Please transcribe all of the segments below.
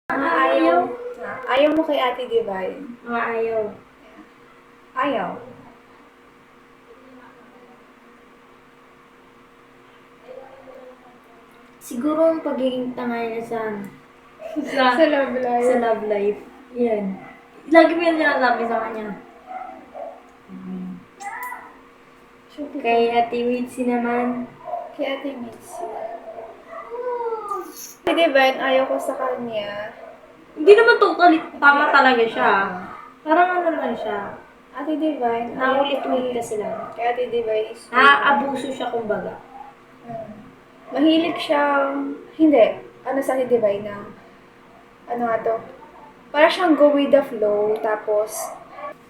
Ayaw. Ayaw mo kay Ate Divine. Mga ayaw. Ayaw. Siguro ang pagiging tanga niya sa Sa love life. sa love life. Yan. Lagi mo yan sinasabi sa kanya. Kay Ate Mitzi naman. Kay Ate Mitzi. Ate Divine, ayaw ko sa kanya. Hindi naman totally tama talaga siya. Parang ano lang siya. Ate Divine, ayaw ko Naulit-ulit ka sila. kay Ate Divine is... Naaabuso siya kumbaga. Mahilig siyang... Hindi. Ano sa Ate Divine na... Ano nga to? Para siyang go with the flow. Tapos...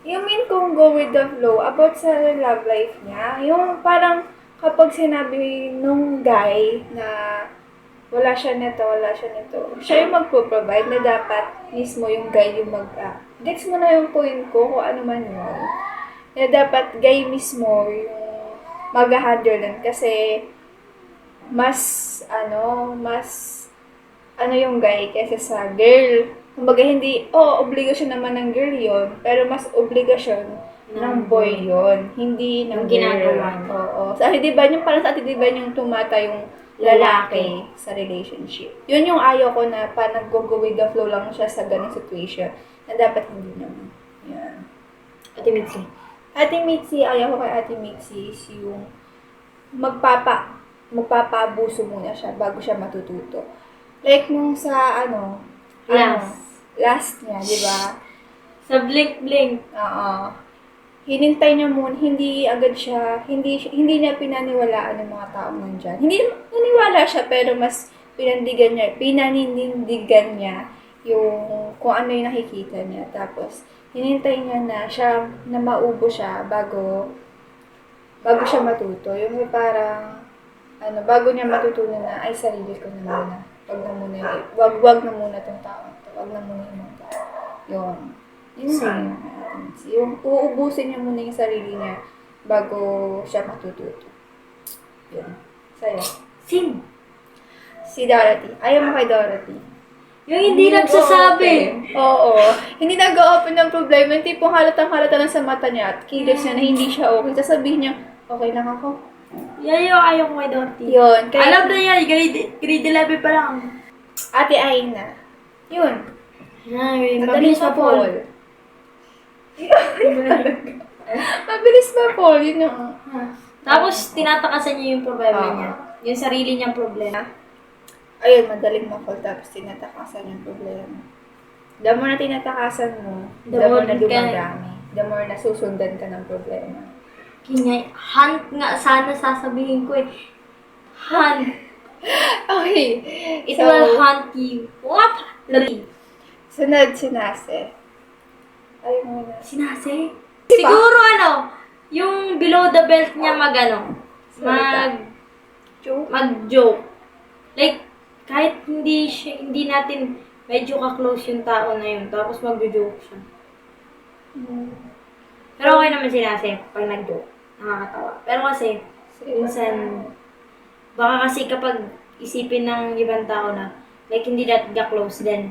Yung mean kong go with the flow about sa love life niya, yung parang kapag sinabi nung guy na wala siya nito, siya yung magpo-provide na dapat mismo yung guy yung gets mo na yung point ko kung ano man yun. Na dapat guy mismo yung mag-handle nun kasi mas yung guy kaysa sa girl. Kumbaga hindi, obligasyon naman ng girl yon, pero mas obligasyon ng boy yon, hindi ng Yung ginagawa girl. niya. Oo. Sa Ate Divine, yung parang sa Ate Divine yung tumata yung lalaki sa relationship. Yun yung ayaw ko na parang go with the flow lang siya sa ganung situation. Na dapat hindi naman. Yan. Ate Mitzi. Ate Mitzi, ayaw ko kay Ate Mitzi is yung magpapaabuso muna siya bago siya matututo. Like nung sa last niya, di ba? Sa blink-blink. Oo. Hinintay niya muna, hindi niya pinaniwalaan ng mga taong nandyan. Hindi naniwala siya, pero mas pinanindigan niya yung kung ano yung nakikita niya. Tapos, hinintay niya na maubo siya bago siya matuto. Yung parang, bago niya matutunan na, ay, sarili ko na muna. Wag na muna itong tao. Wag na muna yung mga tao. Yun. Yun Same. yung uubusin niya muna yung sarili niya bago siya matututo. Yun. Sa'yo. Sino? Si Dorothy. Ayaw mo kay Dorothy. Yung hindi nagsasabi. Oo. Hindi nag-open ng problema. Yung tipong halatang-halata na sa mata niya at kilos niya na hindi siya okay. Sasabihin niya, okay lang ako. Yan yung ayaw ko kay Dorothy. Yun. Alam na yan, grade 11 pa lang. Ate Aina. Yun. Ay, Mabilis mabilis pa po. Mabilis pa, Paul. Yun yung... Tapos, tinatakasan niya yung problema Oo. niya. Yung sarili niyang problema. Ayun, madaling ma-fall tapos tinatakasan yung problema. The more na tinatakasan mo, the more na dumadami. The more na susundan ka ng problema. Kanya, hunt nga sana sasabihin ko eh. Hunt. Okay. It will hunt you. What? Lari. Sunod si Nase. Ay, mo na. Sinase? Siguro yung below the belt niya Joke? mag-joke. Like, kahit hindi natin medyo ka-close yung tao na yun, tapos mag-joke siya. Pero okay naman sinase pag nag-joke. Nakakatawa. Pero kasi, minsan, baka kasi kapag isipin ng ibang tao na, like, hindi natin ka-close, then,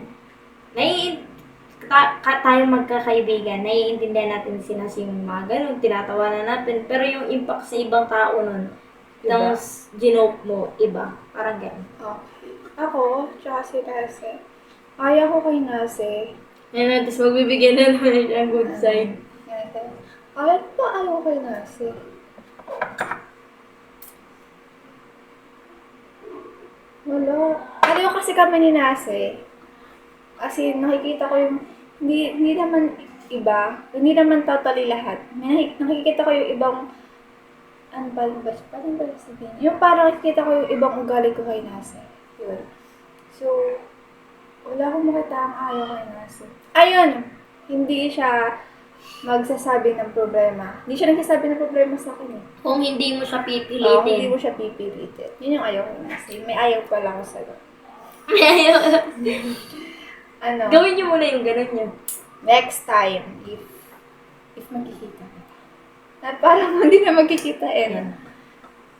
tayo magkakaibigan, naiintindihan natin sinasi yung mga ganun, tinatawanan natin, pero yung impact sa ibang tao nun, Iba. tapos ginoke mo, iba. Parang ganun. Okay. Ako, tsaka si Nase. Ayaw ko kay Nase. Ayun, tapos magbibigyan na naman siya ang good side. Nase. Ayaw ko kay Nase. Wala. Ayaw kasi kami ni Nase. Kasi nakikita ko yung, hindi naman iba, hindi naman totally lahat. Nakikita ko yung ibang, paano ba sabihin? Yung parang nakikita ko yung ibang ugali ko kay Nase. Yun. So, wala akong makita ang ayaw kay Nase. Ayun! Hindi siya magsasabi ng problema. Hindi siya nagsasabi ng problema sa akin eh. Kung hindi mo siya Oo, hindi pipilitin. mo siya pipilitin. Yun yung ayaw kay Nase. May ayaw pala ako sa'yo. Gawin niyo muna yung ganun niyo. Next time, if magkikita ka. At parang hindi na magkikita eh.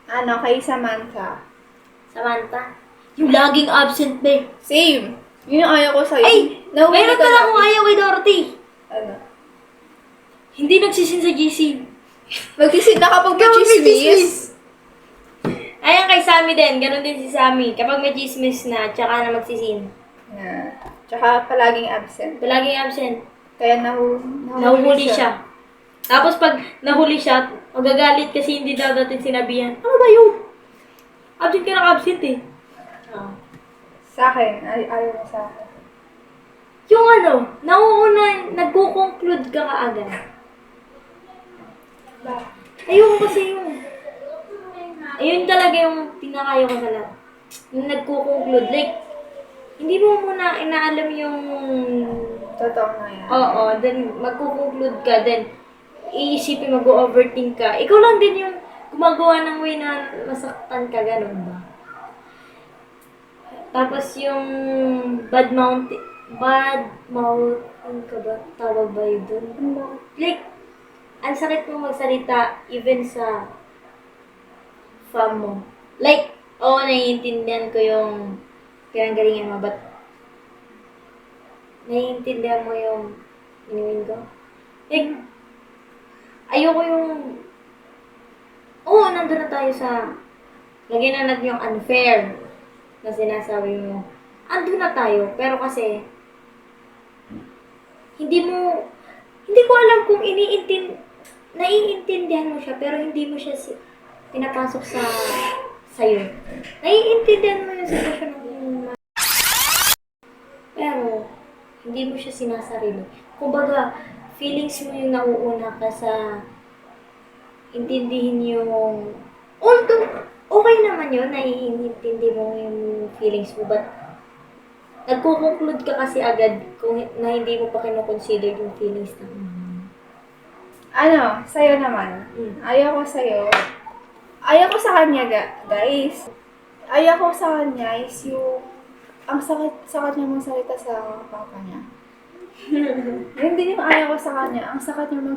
Kay Samantha. Samantha. Yung laging absent, be. Same. Yun yung ayaw ko sa'yo. Ay! Nahuli Meron ka pala na. akong ayaw kay Dorothy. Ano? Hindi nagsisin sa GC. Magsisid na kapag may Kapag may chismis. chismis. Ayan kay Sammy din. Ganon din si Sammy. Kapag may chismis na, tsaka na magsisin. Tsaka palaging absent. Palaging absent. Kaya Nahuhuli siya. Tapos pag nahuli siya, magagalit kasi hindi daw natin sinabihan. Ano ba yun? Absent ka ng absent eh. Sa akin, ayaw mo sa akin. Yung nauuna, nagko-conclude ka kaagad. Ayun kasi yun. Ayun talaga yung pinakayo ko sa lahat. Yung nagko-conclude. Like, hindi mo muna inaalam yung... Totoo na yan. Oo, then magko-conclude ka, then iisipin, mag-overthink ka. Ikaw lang din yung gumagawa ng way na masaktan ka, ganun ba? Tapos yung bad mouthing ka ba? Tawag ba yun dun? Like, ang sakit mo magsalita even sa fam mo. Like, naiintindihan ko yung pinanggalingan mo, but naiintindihan mo yung inuwin ko. Like, ayoko yung nandun na tayo sa lagyan na natin yung unfair na sinasabi mo. Andun na tayo, pero kasi hindi ko alam kung naiintindihan mo siya, pero hindi mo siya pinapasok sa'yo. Naiintindihan mo yung sitwasyon ng pero hindi mo siya sinasarili. Kumbaga, feelings mo yung nauuna ka sa intindihin yung although okay naman yun, naiintindi mo yung feelings mo, but nagko-conclude ka kasi agad na hindi mo pa kinoconsider yung feelings na Sa'yo naman. Ayaw ko sa'yo. Ayaw ko sa kanya, guys. Ayaw ko sa kanya is yung ang sakit niya mong salita sa papa niya. Yun din yung ayaw ko sa kanya. Ang sakit niya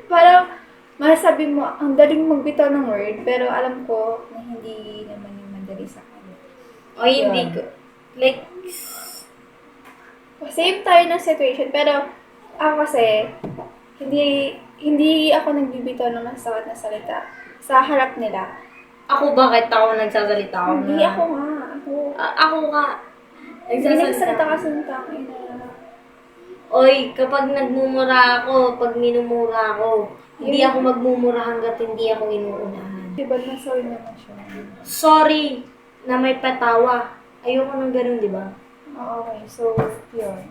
parang masasabi mo, ang daling magbitaw ng word, pero alam ko na hindi naman yung madali sa kanya. o hindi ko. Like, Same tayo ng situation, pero ako kasi, hindi ako nagbibitaw ng masakit na salita sa harap nila. ako bakit ako nagsasalita ako Hindi na? ako nga. Ako nga. Hindi nagsasalita kasi ng tangin na. Oy, kapag nagmumura ako, pag minumura ako, hindi ako magmumura hanggat hindi ako inuunahan. Diba na sorry naman siya? Sorry na may patawa. Ayoko nang ganun, di ba? Okay, so, yun.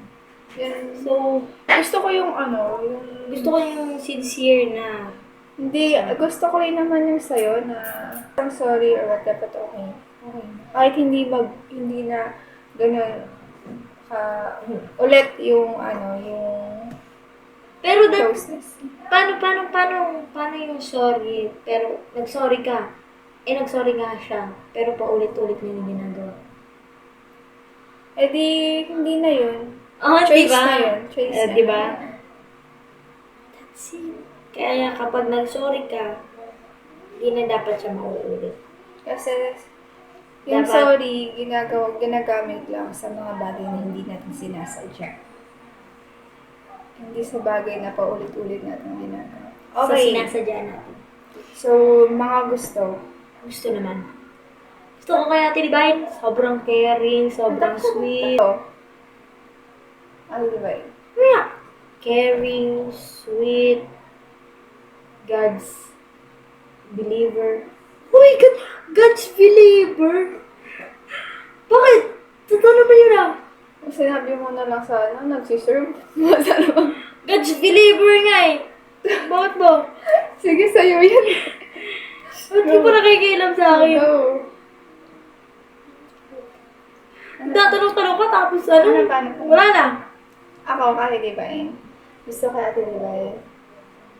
So, Gusto ko yung gusto ko yung sincere na hindi, gusto ko rin naman yung sa'yo na I'm sorry or whatever, okay. Okay. Kahit hindi na ganun ulit yung yung pero closeness. paano yung sorry, pero nag-sorry ka, nag-sorry nga siya, pero paulit-ulit niya yung ginagawa. Eh di, hindi na yun. Choice na yun. Choice na. Diba? That's it. Kaya kapag nag-sorry ka, hindi na dapat siya mauulit. Kasi, yung Dapat- sorry, ginagamit lang sa mga bagay na hindi natin sinasadya. Hindi sa bagay na paulit-ulit natin ginagawa. Sa sinasadya natin. So, mga gusto. Gusto naman. Gusto ko kaya Ate sobrang caring, sobrang sweet. Ano diba yun? Yeah. Caring, sweet, God's believer. Oh my God! God's believer! Bakit? Totoo na ba yun Kung sinabi mo na lang sa nagsiserve. Sana God's believer nga eh. Bakit ba? sige, sa'yo yan. Ba't di pa nakikialam sa akin? No. Tatanong-tanong ka tapos Paano? Wala na. Ako, Ate Divine. Gusto ko Ate Divine.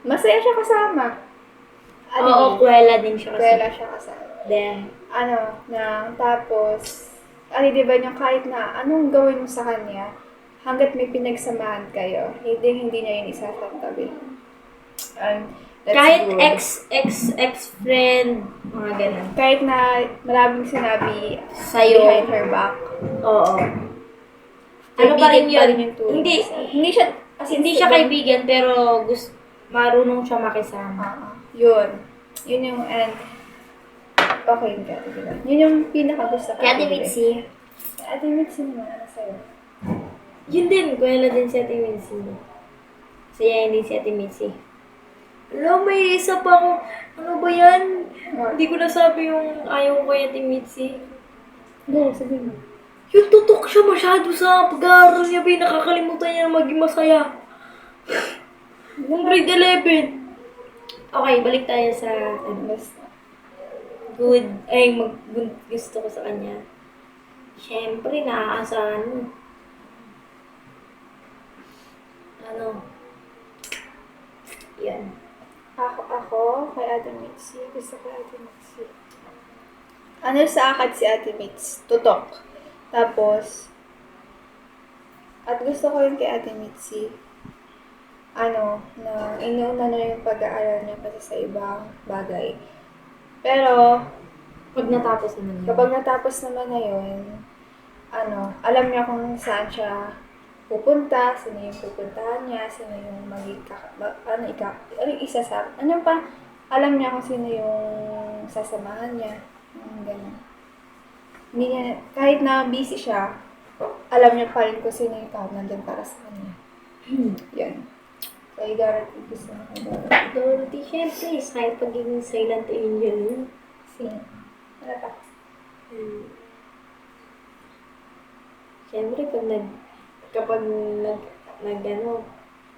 Masaya siya kasama. Oo, kuwela din siya kasi. Kaya siya kasama. Then, Tapos, Ate Divine yung kahit na anong gawin mo sa kanya, hanggat may pinagsamahan kayo, hindi niya yun isasabi. And that's kahit good. ex-friend, mga ganun. Kahit na maraming sinabi Sa'yo. behind her back. Oo. Ano pa rin Kaibigan yun? yung turing. Hindi. Hindi siya, as in, Hindi siya kaibigan, pero marunong siya makisama. Yun. Yun yung, and, okay, yung Ate Divine. Yun yung pinaka-gusto ko. Kaya Ate Mitzi, Ate Mitzi naman, ano sa'yo? yun din, kuwela din si Ate Mitzi. Sayayin din si Ate Mitzi. Alam, may isa pa ako. Ano ba yan? Hindi ko nasabi yung ayaw ko kay Ate Mitzi. Go, sabihin mo. Yung tutok siya masyado sa pag-aaral niya, ba? Nakakalimutan niya na maging masaya. Grade 11. Okay, balik tayo sa good, gusto ko sa kanya. Siyempre, naaasahan mo. Yan. Ako, kay Ate Mitzi. Gusto ko Ate Mitzi. Ano sa akin si Ate Mitz? Tutok. Tapos, at gusto ko yun kay Ate Mitzi. Na inuuna na yung pag-aaral niya kasi sa ibang bagay. Pero, Pag natapos naman yun. kapag natapos naman na yun, alam niya kung saan siya pupunta, sino yung pupuntahan niya, sino yung alam niya kung sino yung sasamahan niya. Ganun. Hindi niya, kahit na busy siya, alam niya pa rin kung sino yung tao nandyan para sa kanya. Yan. Kay Dorothy, gusto na kay Dorothy. Dorothy, syempre, kahit pagiging silent angel yun. Sino? Ano pa? Siyempre,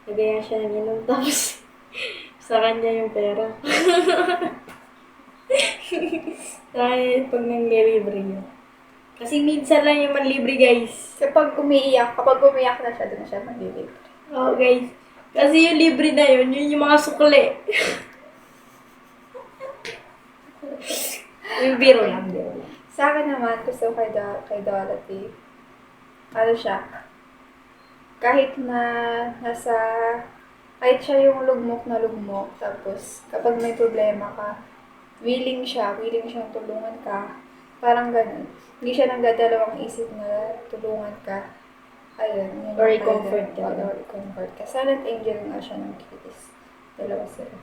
nagaya siya ng inom, tapos sa kanya yung pera. Dahil pag nangyelibre yun. Kasi minsan lang yung manlibre, guys. Kapag umiiyak na siya, doon na siya magbibig. Oo, guys. Kasi yung libre na yun yung mga sukli. Yung biro lang. Sa akin naman, gusto ko kay Dorothy. Ano siya? Kahit siya yung lugmok na lugmok, tapos kapag may problema ka, willing siyang tulungan ka. Parang ganun. Hindi siya nagdadalawang isip na tulungan ka. Ayun. Or i-comfort ka. Or i-comfort ka. Silent angel nga siya ng kids. Dalawa sila.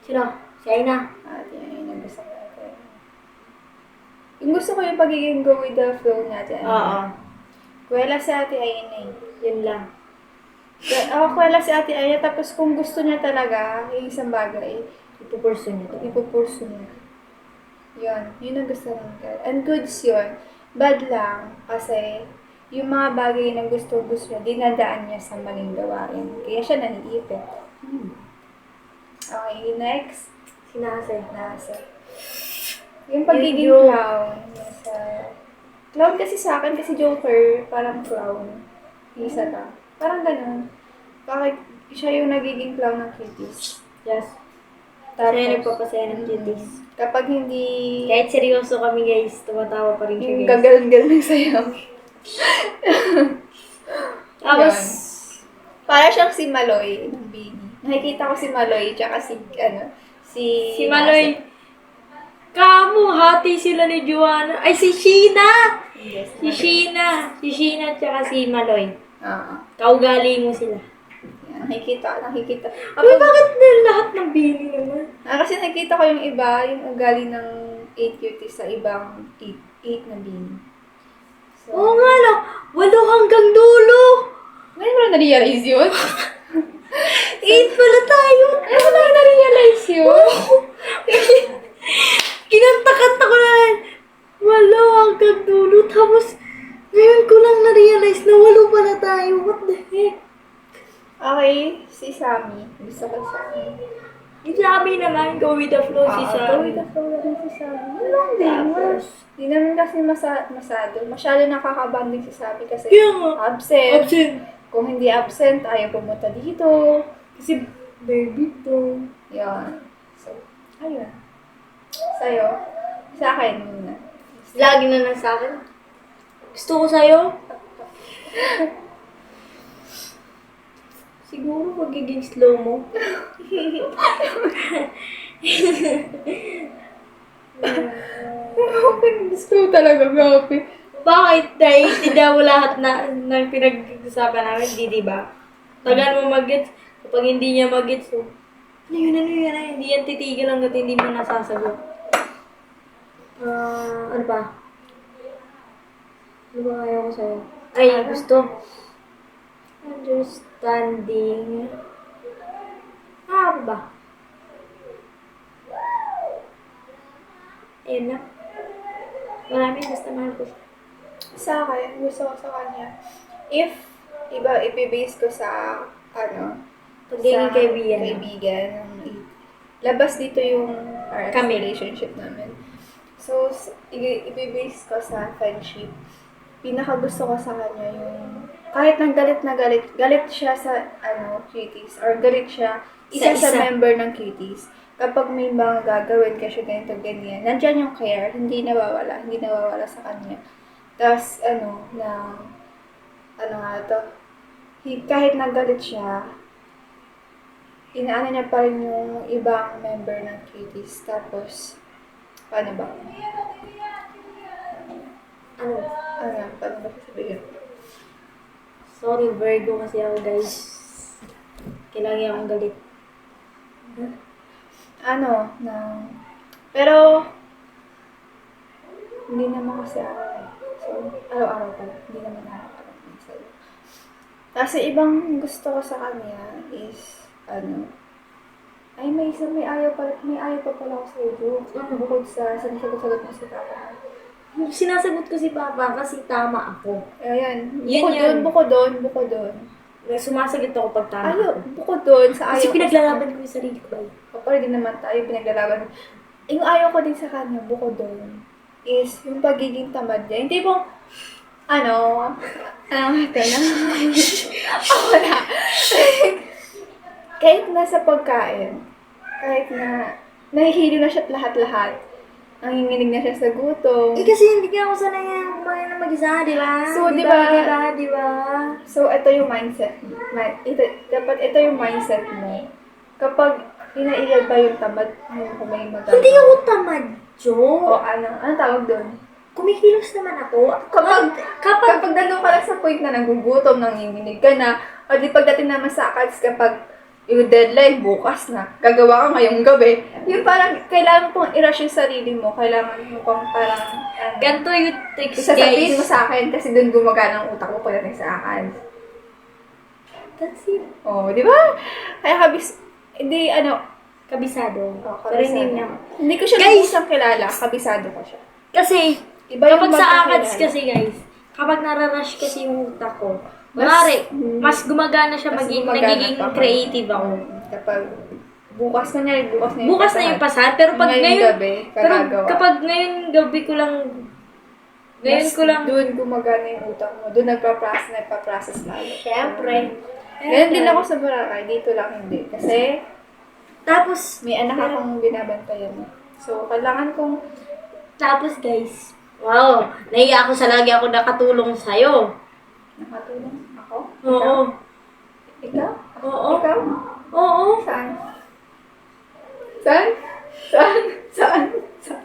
Sino? Si Aina. At yan yung gusto ko natin. Yung gusto ko yung pagiging go with the flow natin. Oo. Kuwela si Ate Aina eh. Yun lang. Kuwela si Ate Aina, tapos kung gusto niya talaga, yung isang bagay, Ipupurso niya to. ipupurso niya. Yun ang gusto ng girl. And goods yun. Bad lang, kasi yung mga bagay na gusto niya, dinadaan niya sa maling gawain. Kaya siya naiipit. Okay, next. Sinase. Yung pagiging Yung- clown. Clown kasi sa akin, kasi Joker, parang clown. Isa ka. Parang ganun. Bakit siya yung nagiging clown ng kitties? Yes. Tapos, Siya yung nagpapasaya ng cuties. kapag hindi... Kahit seryoso kami, guys, tumatawa pa rin siya, yung guys. gagal-gal ng sayaw. Tapos, Para siyang si Maloy ng Bini. Nakikita ko si Maloy, tsaka si Maloy, kamo, hati sila ni Joanna. Ay, si Sheena! Yes, Si Sheena, tsaka si Maloy. Oo. Kaugali mo sila. Yan, nakikita. Abi, bakit na lahat ng bini naman? Kasi nakikita ko yung iba, yung ugali ng 8 cuties sa ibang 8 na Bini. So, Oo nga lang, 8 hanggang dulo. ngayon mo lang na-realize yun? 8 pala tayo. Ngayon mo lang na-realize yun? Kinanta-kanta ko na rin. 8 hanggang dulo. Tapos, ngayon ko lang na-realize na 8 pala tayo. What the heck? Okay, si Sammy. Gusto ko si Sammy. Si Sammy naman, go with the flow si Go Sammy. with the flow na rin si Sammy. Lang din. Di naman kasi masyado nakakabanding si Sammy kasi Kaya nga, absent. absent. Kung hindi absent, ayaw pumunta dito. Kasi, baby to. Yan. So, ayun. Sa'yo? Sa akin muna. Lagi na lang sa akin. Gusto ko sa'yo. Siguro magiging slow mo. Grabe, gusto ko talaga, grabe. Bakit? Naiintindihan mo lahat ng pinag-usapan namin, di ba? Tagal mo mag-gets. Kapag hindi niya mag-gets, so, ano yun, hindi yan titigil hanggat hindi mo nasasagot. Ano ba? Ano ba ayaw ko sa'yo? Ay, gusto. Understanding. Ano ba? Ayun na. Marami, basta mahal ko siya. Sa akin, gusto ko sa kanya, if ibibase ko sa, Pagiging sa kaibigan. kaibigan, labas dito yung Kami. relationship namin. So, ibibase ko sa friendship. Pinaka gusto ko sa kanya yung, kahit nang galit siya sa, cuties, or galit siya, isa Sa sa isa. member ng cuties. Kapag may mga gagawin kasi ganito, ganyan, nandyan yung care, hindi nawawala sa kanya. Tapos, kahit nagalit siya, inaano niya pa rin yung ibang member ng cuties. Tapos, paano ba? Ano? Paano ba sasabihin? Sorry, Virgo kasi ako, guys. Kailangan akong galit. Pero, hindi naman kasi so, araw-araw pa, hindi naman araw-araw sa'yo. Kasi ibang gusto ko sa kanya is, may ayaw pa pala ako sa'yo, bukod sa sinasagot-sagot mo sa tao. Sinasagot ko si Papa kasi tama ako. Ayan, Yun. bukod doon. Sumasagot ako pag tama Ayaw, ako. bukod doon sa ayaw. Kasi pinaglalaban ko yung sarili ko ba? Kapag din naman tayo pinaglalaban. Yung ayaw ko din sa kanya, bukod doon, is yung pagiging tamad niya. Hindi bang, ito na. Ako na. Kahit nasa pagkain, kahit na nahihilo na siya at lahat-lahat, nanginginig na siya sa gutom. Kasi hindi ka ako sanay kumain na mag-isa, di ba? So, Di di ba? ba? So, ito yung mindset mo. Dapat ito yung mindset mo. Kapag inaiyag ba yung tamad mo kung may magagawa? Hindi ako tamad, Jo. O ano tawag doon? Kumikilos naman ako. Kapag nandun ka lang sa point na nagugutom, nanginginig ka na, o di pagdating naman sa akads kapag yung deadline bukas na, gagawa ka ngayong gabi, yung parang kailangan pong i-rush yung sarili mo, kailangan mo pang parang, Ganto yung text, sasabihin guys. mo sa akin kasi doon gumagana ang utak mo pagdating sa akads. That's it. Oh, di ba? Kaya Kabisado. Oh, Pero hindi niya. Hindi ko siya Guys! lubusang kilala, kabisado ko siya. Kasi, Iba yung kapag sa magkakilala. ACADS kasi, guys, kapag nararush kasi yung utak ko, mas gumagana siya, Mas gumagana nagiging pa. creative ako. Kapag bukas na yung Bukas na yung pasahan, pero pag ngayong ngayon, gabi, pero kagagawa. kapag ngayon gabi ko lang, Doon gumagana yung utak mo. Doon nagpa-process lalo. syempre. Ganyan din ako sa Boracay. Dito lang hindi. Kasi Tapos, may anak akong binabantayan. So, kailangan kong tapos guys, wow, naiya ako sa lagi ako nakatulong sa'yo. nakatulong. Ako? Oo. Ikaw? Oo. Ikaw? Oo. Saan? Saan? Saan? Saan? Saan?